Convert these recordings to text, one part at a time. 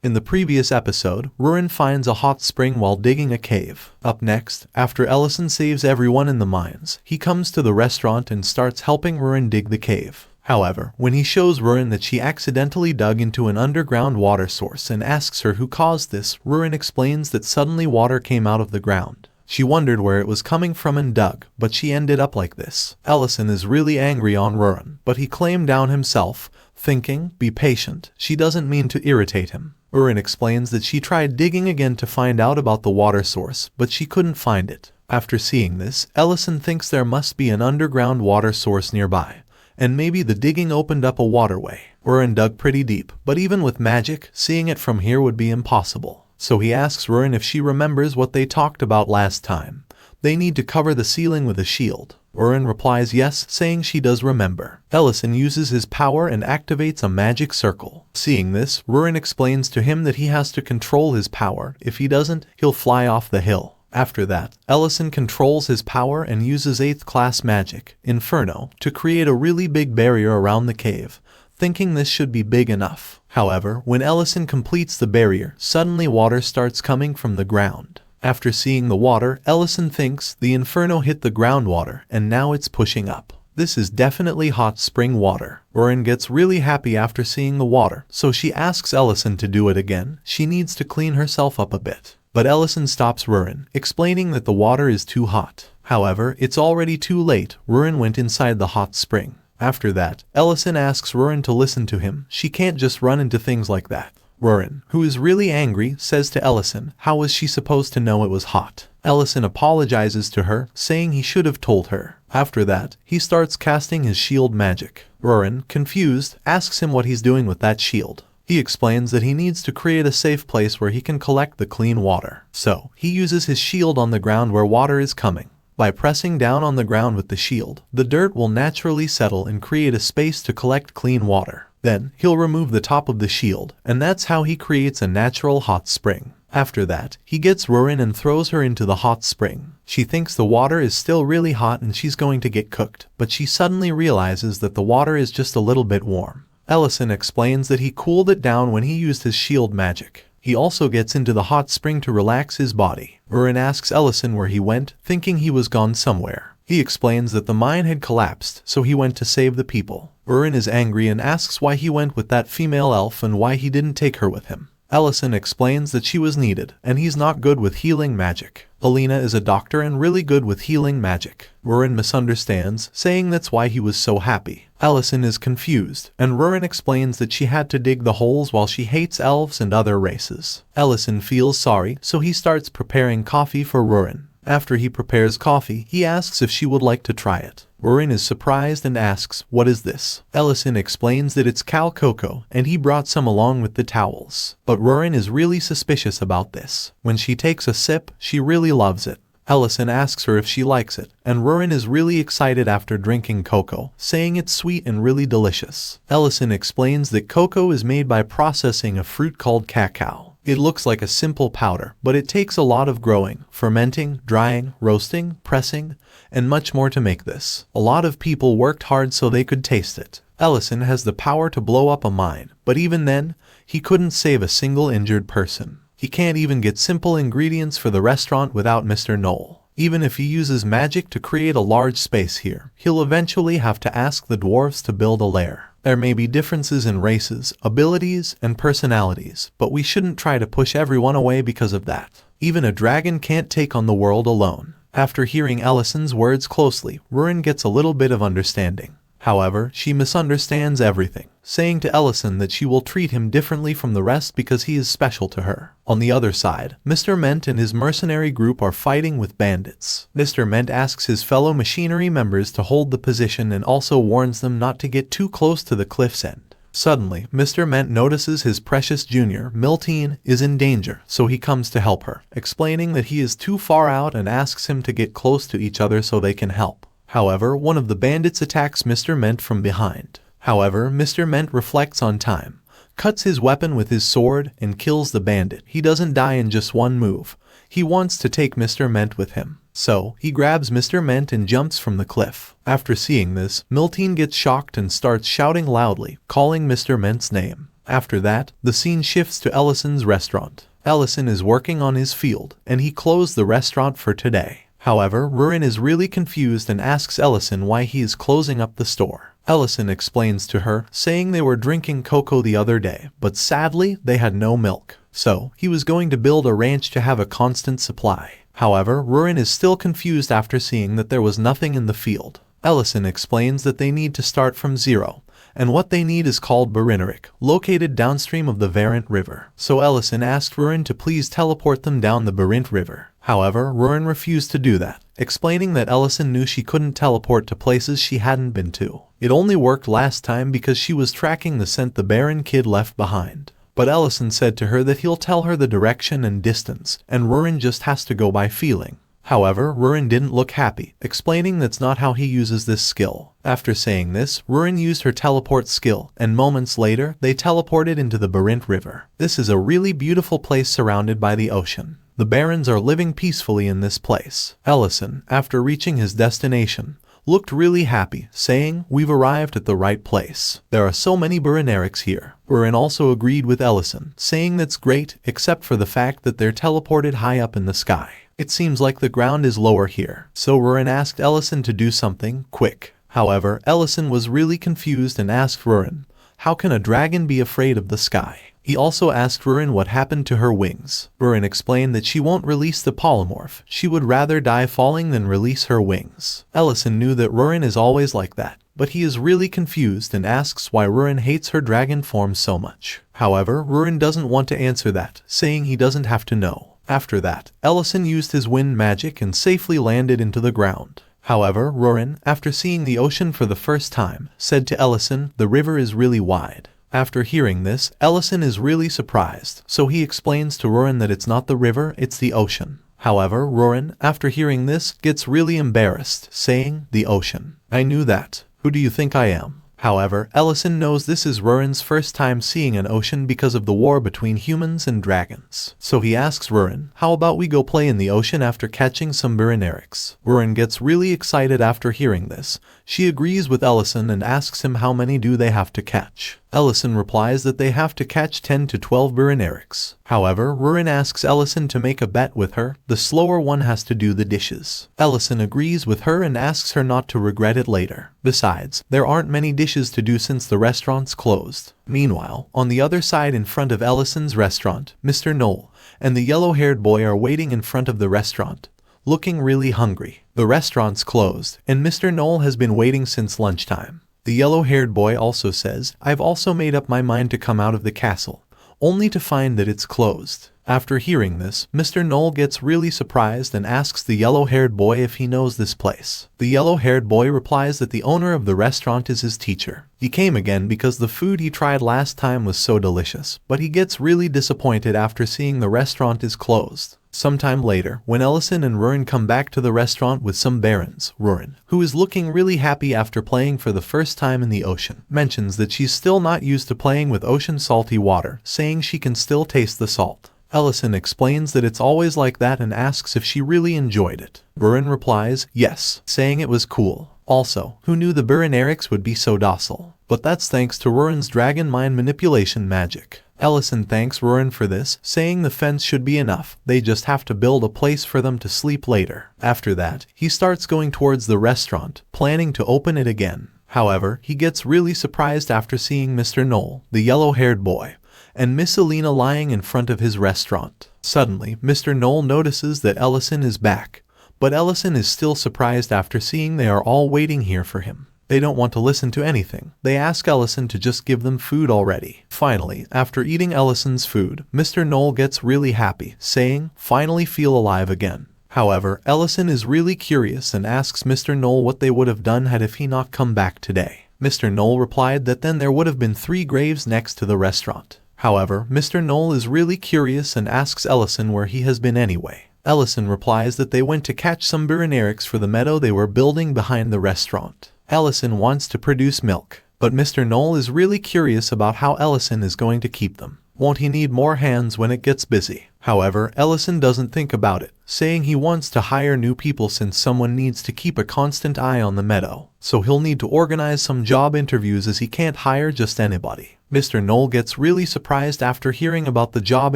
In the previous episode, Rurin finds a hot spring while digging a cave. Up next, after Ellison saves everyone in the mines, he comes to the restaurant and starts helping Rurin dig the cave. However, when he shows Rurin that she accidentally dug into an underground water source and asks her who caused this, Rurin explains that suddenly water came out of the ground. She wondered where it was coming from and dug, but she ended up like this. Ellison is really angry on Rurin, but he calmed down himself, thinking, be patient, she doesn't mean to irritate him. Rurin explains that she tried digging again to find out about the water source, but she couldn't find it. After seeing this, Ellison thinks there must be an underground water source nearby, and maybe the digging opened up a waterway. Rurin dug pretty deep, but even with magic, seeing it from here would be impossible. So he asks Rurin if she remembers what they talked about last time. They need to cover the ceiling with a shield. Rurin replies yes, saying she does remember. Ellison uses his power and activates a magic circle. Seeing this, Rurin explains to him that he has to control his power. If he doesn't, he'll fly off the hill. After that, Ellison controls his power and uses 8th class magic, Inferno, to create a really big barrier around the cave, thinking this should be big enough. However, when Ellison completes the barrier, suddenly water starts coming from the ground. After seeing the water, Ellison thinks the Inferno hit the groundwater and now it's pushing up. This is definitely hot spring water. Rurin gets really happy after seeing the water, so she asks Ellison to do it again. She needs to clean herself up a bit. But Ellison stops Rurin, explaining that the water is too hot. However, it's already too late. Rurin went inside the hot spring. After that, Ellison asks Rurin to listen to him. She can't just run into things like that. Rurin, who is really angry, says to Ellison, how was she supposed to know it was hot? Ellison apologizes to her, saying he should have told her. After that, he starts casting his shield magic. Rurin, confused, asks him what he's doing with that shield. He explains that he needs to create a safe place where he can collect the clean water. So, he uses his shield on the ground where water is coming. By pressing down on the ground with the shield, the dirt will naturally settle and create a space to collect clean water. Then, he'll remove the top of the shield, and that's how he creates a natural hot spring. After that, he gets Rurin and throws her into the hot spring. She thinks the water is still really hot and she's going to get cooked, but she suddenly realizes that the water is just a little bit warm. Ellison explains that he cooled it down when he used his shield magic. He also gets into the hot spring to relax his body. Rurin asks Ellison where he went, thinking he was gone somewhere. He explains that the mine had collapsed, so he went to save the people. Rurin is angry and asks why he went with that female elf and why he didn't take her with him. Ellison explains that she was needed, and he's not good with healing magic. Alina is a doctor and really good with healing magic. Rurin misunderstands, saying that's why he was so happy. Ellison is confused, and Rurin explains that she had to dig the holes while she hates elves and other races. Ellison feels sorry, so he starts preparing coffee for Rurin. After he prepares coffee, he asks if she would like to try it. Rurin is surprised and asks, what is this? Ellison explains that it's cow cocoa, and he brought some along with the towels. But Rurin is really suspicious about this. When she takes a sip, she really loves it. Ellison asks her if she likes it, and Rurin is really excited after drinking cocoa, saying it's sweet and really delicious. Ellison explains that cocoa is made by processing a fruit called cacao. It looks like a simple powder, but it takes a lot of growing, fermenting, drying, roasting, pressing, and much more to make this. A lot of people worked hard so they could taste it. Ellison has the power to blow up a mine, but even then, he couldn't save a single injured person. He can't even get simple ingredients for the restaurant without Mr. Knoll. Even if he uses magic to create a large space here, he'll eventually have to ask the dwarves to build a lair. There may be differences in races, abilities, and personalities, but we shouldn't try to push everyone away because of that. Even a dragon can't take on the world alone. After hearing Ellison's words closely, Rurin gets a little bit of understanding. However, she misunderstands everything, saying to Ellison that she will treat him differently from the rest because he is special to her. On the other side, Mr. Ment and his mercenary group are fighting with bandits. Mr. Ment asks his fellow machinery members to hold the position and also warns them not to get too close to the cliff's end. Suddenly, Mr. Ment notices his precious junior, Miltine, is in danger, so he comes to help her, explaining that he is too far out and asks him to get close to each other so they can help. However, one of the bandits attacks Mr. Ment from behind. However, Mr. Ment reflects on time, cuts his weapon with his sword, and kills the bandit. He doesn't die in just one move. He wants to take Mr. Ment with him. So, he grabs Mr. Ment and jumps from the cliff. After seeing this, Miltine gets shocked and starts shouting loudly, calling Mr. Ment's name. After that, the scene shifts to Ellison's restaurant. Ellison is working on his field, and he closed the restaurant for today. However, Rurin is really confused and asks Ellison why he is closing up the store. Ellison explains to her, saying they were drinking cocoa the other day, but sadly, they had no milk. So, he was going to build a ranch to have a constant supply. However, Rurin is still confused after seeing that there was nothing in the field. Ellison explains that they need to start from zero, and what they need is called Barinnerik, located downstream of the Varint River. So Ellison asked Rurin to please teleport them down the Barint River. However, Rurin refused to do that, explaining that Ellison knew she couldn't teleport to places she hadn't been to. It only worked last time because she was tracking the scent the Baron kid left behind. But Ellison said to her that he'll tell her the direction and distance, and Rurin just has to go by feeling. However, Rurin didn't look happy, explaining that's not how he uses this skill. After saying this, Rurin used her teleport skill, and moments later, they teleported into the Barint River. This is a really beautiful place surrounded by the ocean. The Barons are living peacefully in this place. Ellison, after reaching his destination, looked really happy, saying, "We've arrived at the right place. There are so many Barinerics here." Rurin also agreed with Ellison, saying that's great, except for the fact that they're teleported high up in the sky. It seems like the ground is lower here. So Rurin asked Ellison to do something quick. However, Ellison was really confused and asked Rurin, how can a dragon be afraid of the sky? He also asked Rurin what happened to her wings. Rurin explained that she won't release the polymorph. She would rather die falling than release her wings. Ellison knew that Rurin is always like that, but he is really confused and asks why Rurin hates her dragon form so much. However, Rurin doesn't want to answer that, saying he doesn't have to know. After that, Ellison used his wind magic and safely landed into the ground. However, Rurin, after seeing the ocean for the first time, said to Ellison, "The river is really wide." After hearing this, Ellison is really surprised, so he explains to Rurin that it's not the river, it's the ocean. However, Rurin, after hearing this, gets really embarrassed, saying, "The ocean. I knew that. Who do you think I am?" However, Ellison knows this is Rurin's first time seeing an ocean because of the war between humans and dragons. So he asks Rurin, how about we go play in the ocean after catching some Barinerics? Rurin gets really excited after hearing this. She agrees with Ellison and asks him how many do they have to catch. Ellison replies that they have to catch 10 to 12 Barinerics. However, Rurin asks Ellison to make a bet with her. The slower one has to do the dishes. Ellison agrees with her and asks her not to regret it later. Besides, there aren't many dishes to do since the restaurant's closed. Meanwhile, on the other side in front of Ellison's restaurant, Mr. Knoll and the yellow-haired boy are waiting in front of the restaurant, looking really hungry. The restaurant's closed, and Mr. Knoll has been waiting since lunchtime. The yellow-haired boy also says, "I've also made up my mind to come out of the castle, only to find that it's closed." After hearing this, Mr. Knoll gets really surprised and asks the yellow-haired boy if he knows this place. The yellow-haired boy replies that the owner of the restaurant is his teacher. He came again because the food he tried last time was so delicious, but he gets really disappointed after seeing the restaurant is closed. Sometime later, when Ellison and Rurin come back to the restaurant with some barons, Rurin, who is looking really happy after playing for the first time in the ocean, mentions that she's still not used to playing with ocean salty water, saying she can still taste the salt. Ellison explains that it's always like that and asks if she really enjoyed it. Rurin replies, yes, saying it was cool. Also, who knew the Barinerics would be so docile? But that's thanks to Rurin's dragon mind manipulation magic. Ellison thanks Rurin for this, saying the fence should be enough, they just have to build a place for them to sleep later. After that, he starts going towards the restaurant, planning to open it again. However, he gets really surprised after seeing Mr. Knoll, the yellow-haired boy, and Miss Alina lying in front of his restaurant. Suddenly, Mr. Knoll notices that Ellison is back, but Ellison is still surprised after seeing they are all waiting here for him. They don't want to listen to anything. They ask Ellison to just give them food already. Finally, after eating Ellison's food, Mr. Knoll gets really happy, saying, "Finally feel alive again." However, Ellison is really curious and asks Mr. Knoll what they would have done had if he not come back today. Mr. Knoll replied that then there would have been 3 graves next to the restaurant. However, Mr. Knoll is really curious and asks Ellison where he has been anyway. Ellison replies that they went to catch some Barinerics for the meadow they were building behind the restaurant. Ellison wants to produce milk, but Mr. Knoll is really curious about how Ellison is going to keep them. Won't he need more hands when it gets busy? However, Ellison doesn't think about it, saying he wants to hire new people since someone needs to keep a constant eye on the meadow. So he'll need to organize some job interviews as he can't hire just anybody. Mr. Knoll gets really surprised after hearing about the job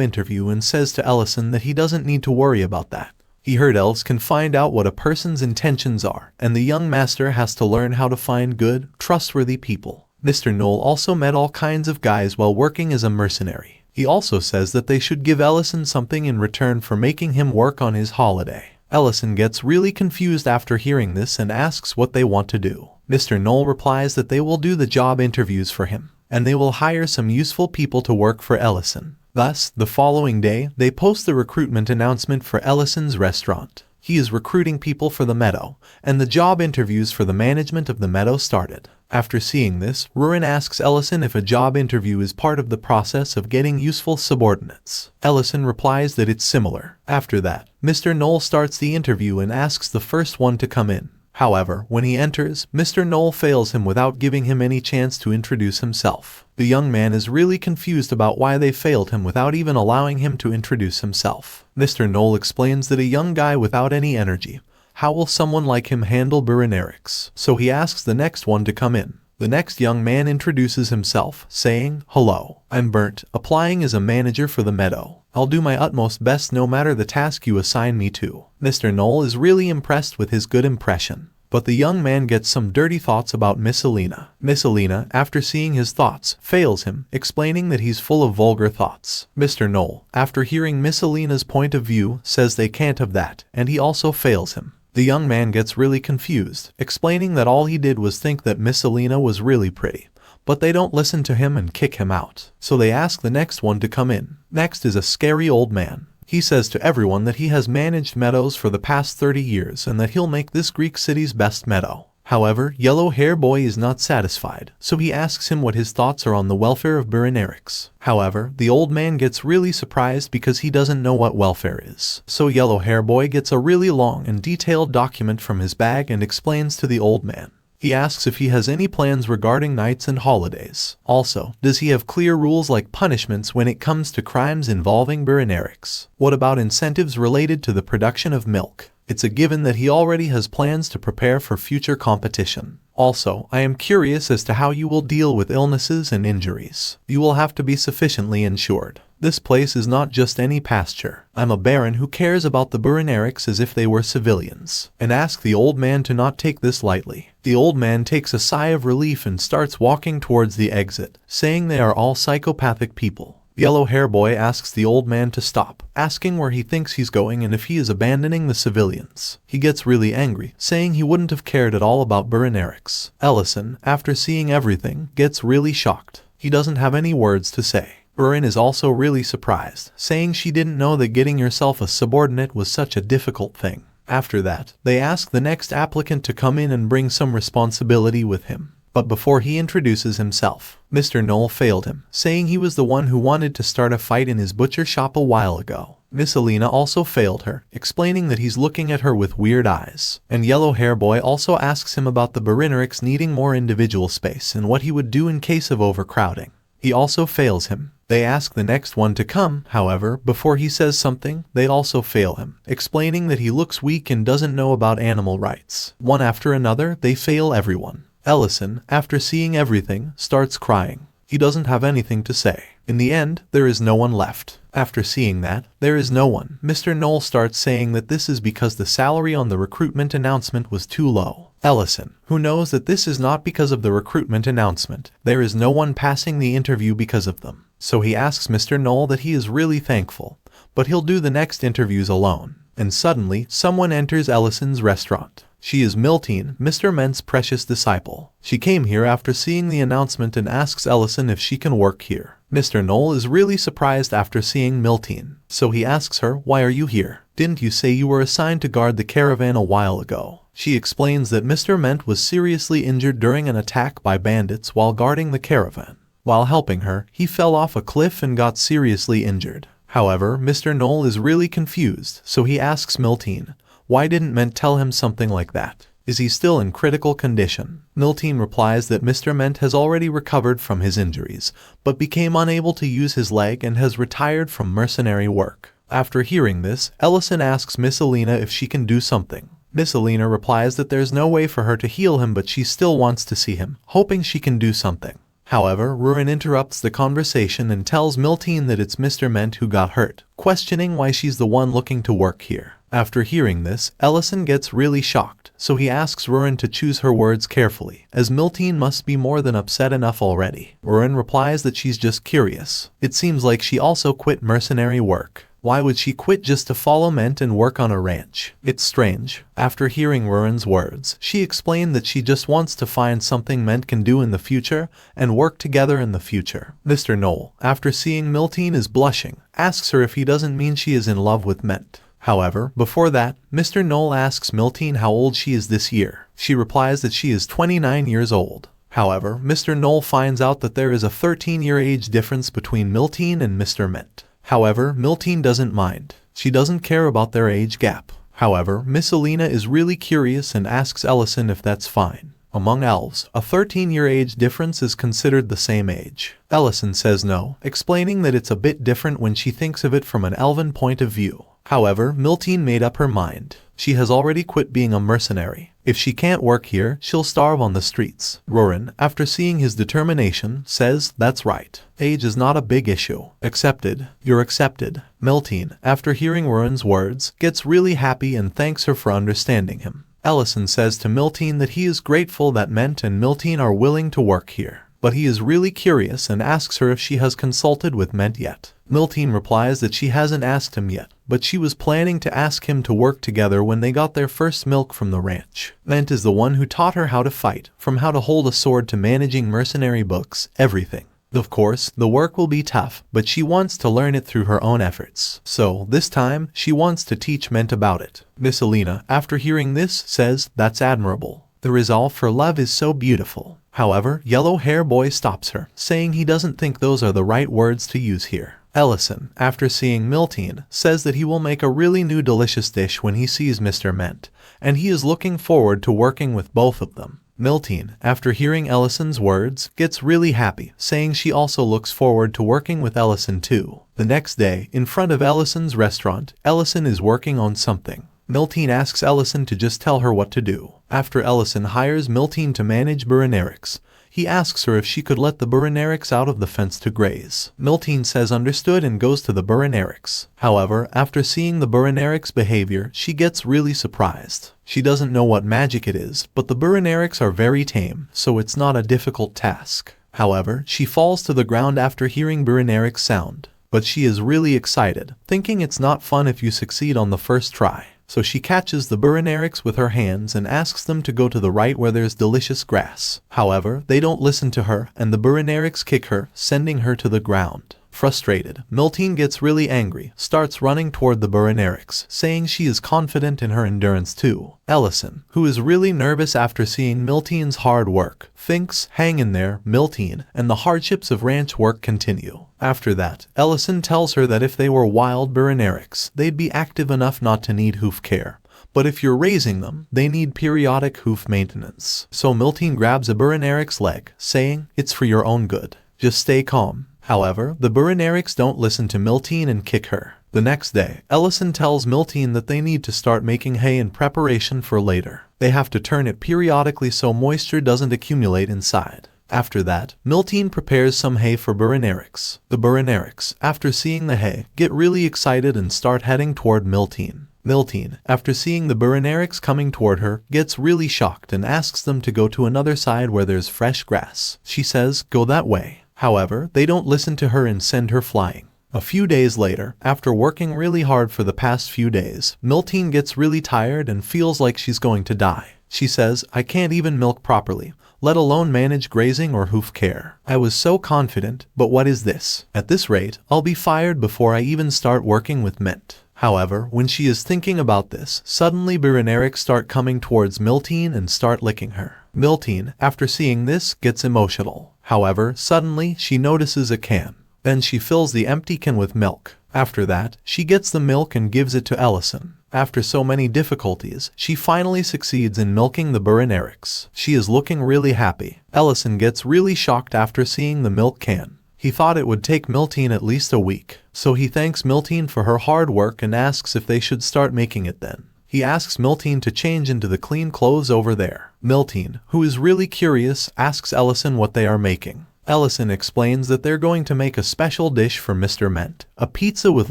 interview and says to Ellison that he doesn't need to worry about that. He heard elves can find out what a person's intentions are, and the young master has to learn how to find good, trustworthy people. Mr. Knoll also met all kinds of guys while working as a mercenary. He also says that they should give Ellison something in return for making him work on his holiday. Ellison gets really confused after hearing this and asks what they want to do. Mr. Knoll replies that they will do the job interviews for him, and they will hire some useful people to work for Ellison. Thus, the following day, they post the recruitment announcement for Ellison's restaurant. He is recruiting people for the meadow, and the job interviews for the management of the meadow started. After seeing this, Rurin asks Ellison if a job interview is part of the process of getting useful subordinates. Ellison replies that it's similar. After that, Mr. Knoll starts the interview and asks the first one to come in. However, when he enters, Mr. Knoll fails him without giving him any chance to introduce himself. The young man is really confused about why they failed him without even allowing him to introduce himself. Mr. Knoll explains that a young guy without any energy, how will someone like him handle Burinerics? So he asks the next one to come in. The next young man introduces himself, saying, "Hello, I'm Burnt, applying as a manager for the meadow. I'll do my utmost best no matter the task you assign me to." Mr. Knoll is really impressed with his good impression. But the young man gets some dirty thoughts about Miss Alina. Miss Alina, after seeing his thoughts, fails him, explaining that he's full of vulgar thoughts. Mr. Knoll, after hearing Miss Alina's point of view, says they can't have that, and he also fails him. The young man gets really confused, explaining that all he did was think that Miss Alina was really pretty. But they don't listen to him and kick him out. So they ask the next one to come in. Next is a scary old man. He says to everyone that he has managed meadows for the past 30 years and that he'll make this Greek city's best meadow. However, Yellow Hair Boy is not satisfied, so he asks him what his thoughts are on the welfare of Burinerics. However, the old man gets really surprised because he doesn't know what welfare is. So Yellow Hair Boy gets a really long and detailed document from his bag and explains to the old man. He asks if he has any plans regarding nights and holidays. Also, does he have clear rules like punishments when it comes to crimes involving Burinerics? What about incentives related to the production of milk? It's a given that he already has plans to prepare for future competition. Also, I am curious as to how you will deal with illnesses and injuries. You will have to be sufficiently insured. This place is not just any pasture. I'm a baron who cares about the Burinerics as if they were civilians, and ask the old man to not take this lightly. The old man takes a sigh of relief and starts walking towards the exit, saying they are all psychopathic people. Yellow Hair Boy asks the old man to stop, asking where he thinks he's going and if he is abandoning the civilians. He gets really angry, saying he wouldn't have cared at all about Burinerics. Ellison, after seeing everything, gets really shocked. He doesn't have any words to say. Burin is also really surprised, saying she didn't know that getting yourself a subordinate was such a difficult thing. After that, they ask the next applicant to come in and bring some responsibility with him. But before he introduces himself, Mr. Knoll failed him, saying he was the one who wanted to start a fight in his butcher shop a while ago. Miss Alina also failed her, explaining that he's looking at her with weird eyes. And Yellow Hair Boy also asks him about the Burinerics needing more individual space and what he would do in case of overcrowding. He also fails him. They ask the next one to come, however, before he says something, they also fail him, explaining that he looks weak and doesn't know about animal rights. One after another, they fail everyone. Ellison, after seeing everything, starts crying. He doesn't have anything to say. In the end, there is no one left. After seeing that, there is no one. Mr. Knoll starts saying that this is because the salary on the recruitment announcement was too low. Ellison, who knows that this is not because of the recruitment announcement, there is no one passing the interview because of them. So he asks Mr. Knoll that he is really thankful, but he'll do the next interviews alone. And suddenly, someone enters Ellison's restaurant. She is Miltine, Mr. Ment's precious disciple. She came here after seeing the announcement and asks Ellison if she can work here. Mr. Knoll is really surprised after seeing Miltine, so he asks her, "Why are you here? Didn't you say you were assigned to guard the caravan a while ago?" She explains that Mr. Ment was seriously injured during an attack by bandits while guarding the caravan. While helping her, he fell off a cliff and got seriously injured. However, Mr. Knoll is really confused, so he asks Miltine, why didn't Ment tell him something like that? Is he still in critical condition? Miltine replies that Mr. Ment has already recovered from his injuries, but became unable to use his leg and has retired from mercenary work. After hearing this, Ellison asks Miss Alina if she can do something. Miss Alina replies that there's no way for her to heal him, but she still wants to see him, hoping she can do something. However, Ruin interrupts the conversation and tells Milteen that it's Mr. Ment who got hurt, questioning why she's the one looking to work here. After hearing this, Ellison gets really shocked, so he asks Ruin to choose her words carefully, as Milteen must be more than upset enough already. Ruin replies that she's just curious. It seems like she also quit mercenary work. Why would she quit just to follow Ment and work on a ranch? It's strange. After hearing Ruin's words, she explained that she just wants to find something Ment can do in the future and work together in the future. Mr. Knoll, after seeing Milteen is blushing, asks her if he doesn't mean she is in love with Ment. However, before that, Mr. Knoll asks Milteen how old she is this year. She replies that she is 29 years old. However, Mr. Knoll finds out that there is a 13-year age difference between Milteen and Mr. Ment. However, Milteen doesn't mind. She doesn't care about their age gap. However, Miss Alina is really curious and asks Ellison if that's fine. Among elves, a 13-year age difference is considered the same age. Ellison says no, explaining that it's a bit different when she thinks of it from an elven point of view. However, Milteen made up her mind. She has already quit being a mercenary. If she can't work here, she'll starve on the streets. Ruin, after seeing his determination, says, "That's right. Age is not a big issue. Accepted. You're accepted." Milteen, after hearing Ruin's words, gets really happy and thanks her for understanding him. Ellison says to Milteen that he is grateful that Ment and Milteen are willing to work here. But he is really curious and asks her if she has consulted with Ment yet. Milteen replies that she hasn't asked him yet, but she was planning to ask him to work together when they got their first milk from the ranch. Ment is the one who taught her how to fight, from how to hold a sword to managing mercenary books, everything. Of course, the work will be tough, but she wants to learn it through her own efforts. So, this time, she wants to teach Ment about it. Miss Alina, after hearing this, says, "That's admirable. The resolve for love is so beautiful." However, Yellow Hair Boy stops her, saying he doesn't think those are the right words to use here. Ellison, after seeing Milteen, says that he will make a really new delicious dish when he sees Mr. Ment, and he is looking forward to working with both of them. Milteen, after hearing Ellison's words, gets really happy, saying she also looks forward to working with Ellison too. The next day, in front of Ellison's restaurant, Ellison is working on something. Milteen asks Ellison to just tell her what to do. After Ellison hires Milteen to manage Burinarix, he asks her if she could let the Burinarix out of the fence to graze. Milteen says understood and goes to the Burinarix. However, after seeing the Burinarix behavior, she gets really surprised. She doesn't know what magic it is, but the Burinarix are very tame, so it's not a difficult task. However, she falls to the ground after hearing Burinarix sound. But she is really excited, thinking it's not fun if you succeed on the first try. So she catches the Burinarix with her hands and asks them to go to the right where there's delicious grass. However, they don't listen to her, and the Burinarix kick her, sending her to the ground. Frustrated, Milteen gets really angry, starts running toward the Burinarix, saying she is confident in her endurance too. Ellison, who is really nervous after seeing Milteen's hard work, thinks, "Hang in there, Milteen, and the hardships of ranch work continue." After that, Ellison tells her that if they were wild Burinarix, they'd be active enough not to need hoof care. But if you're raising them, they need periodic hoof maintenance. So Milteen grabs a Burinarix leg, saying, "It's for your own good. Just stay calm." However, the Burinarix don't listen to Milteen and kick her. The next day, Ellison tells Milteen that they need to start making hay in preparation for later. They have to turn it periodically so moisture doesn't accumulate inside. After that, Milteen prepares some hay for Burinarix. The Burinarix, after seeing the hay, get really excited and start heading toward Milteen. Milteen, after seeing the Burinarix coming toward her, gets really shocked and asks them to go to another side where there's fresh grass. She says, "Go that way." However, they don't listen to her and send her flying. A few days later, after working really hard for the past few days, Milteen gets really tired and feels like she's going to die. She says, "I can't even milk properly, let alone manage grazing or hoof care. I was so confident, but what is this? At this rate, I'll be fired before I even start working with Ment." However, when she is thinking about this, suddenly Burinarix start coming towards Milteen and start licking her. Milteen, after seeing this, gets emotional. However, suddenly, she notices a can. Then she fills the empty can with milk. After that, she gets the milk and gives it to Ellison. After so many difficulties, she finally succeeds in milking the Burinarix. She is looking really happy. Ellison gets really shocked after seeing the milk can. He thought it would take Milteen at least a week, so he thanks Milteen for her hard work and asks if they should start making it then. He asks Milteen to change into the clean clothes over there. Milteen, who is really curious, asks Ellison what they are making. Ellison explains that they're going to make a special dish for Mr. Ment, a pizza with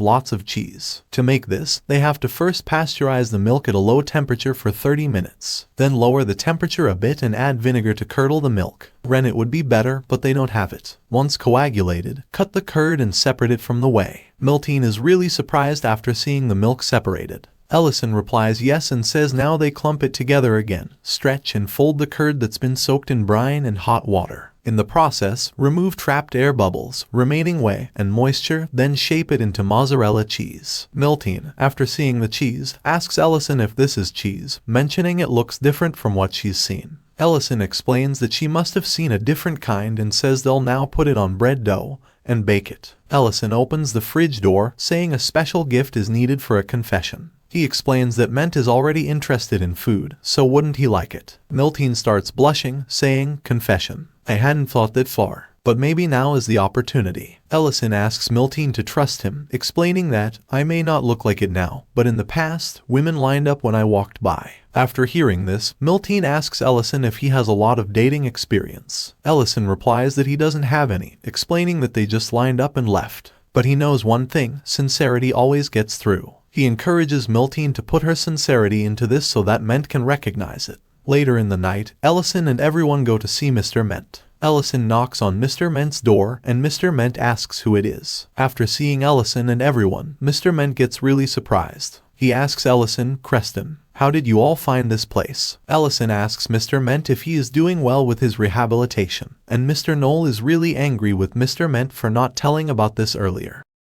lots of cheese. To make this, they have to first pasteurize the milk at a low temperature for 30 minutes, then lower the temperature a bit and add vinegar to curdle the milk. Rennet would be better, but they don't have it. Once coagulated, cut the curd and separate it from the whey. Milteen is really surprised after seeing the milk separated. Ellison replies yes and says now they clump it together again, stretch and fold the curd that's been soaked in brine and hot water. In the process, remove trapped air bubbles, remaining whey, and moisture, then shape it into mozzarella cheese. Milteen, after seeing the cheese, asks Ellison if this is cheese, mentioning it looks different from what she's seen. Ellison explains that she must have seen a different kind and says they'll now put it on bread dough and bake it. Ellison opens the fridge door, saying a special gift is needed for a confession. He explains that Ment is already interested in food, so wouldn't he like it? Milteen starts blushing, saying, confession. I hadn't thought that far, but maybe now is the opportunity. Ellison asks Milteen to trust him, explaining that, I may not look like it now, but in the past, women lined up when I walked by. After hearing this, Milteen asks Ellison if he has a lot of dating experience. Ellison replies that he doesn't have any, explaining that they just lined up and left. But he knows one thing, sincerity always gets through. He encourages Milteen to put her sincerity into this so that Ment can recognize it. Later in the night, Ellison and everyone go to see Mr. Ment. Ellison knocks on Mr. Ment's door and Mr. Ment asks who it is. After seeing Ellison and everyone, Mr. Ment gets really surprised. He asks Ellison, Creston, how did you all find this place? Ellison asks Mr. Ment if he is doing well with his rehabilitation, and Mr. Knoll is really angry with Mr. Ment for not telling about this earlier.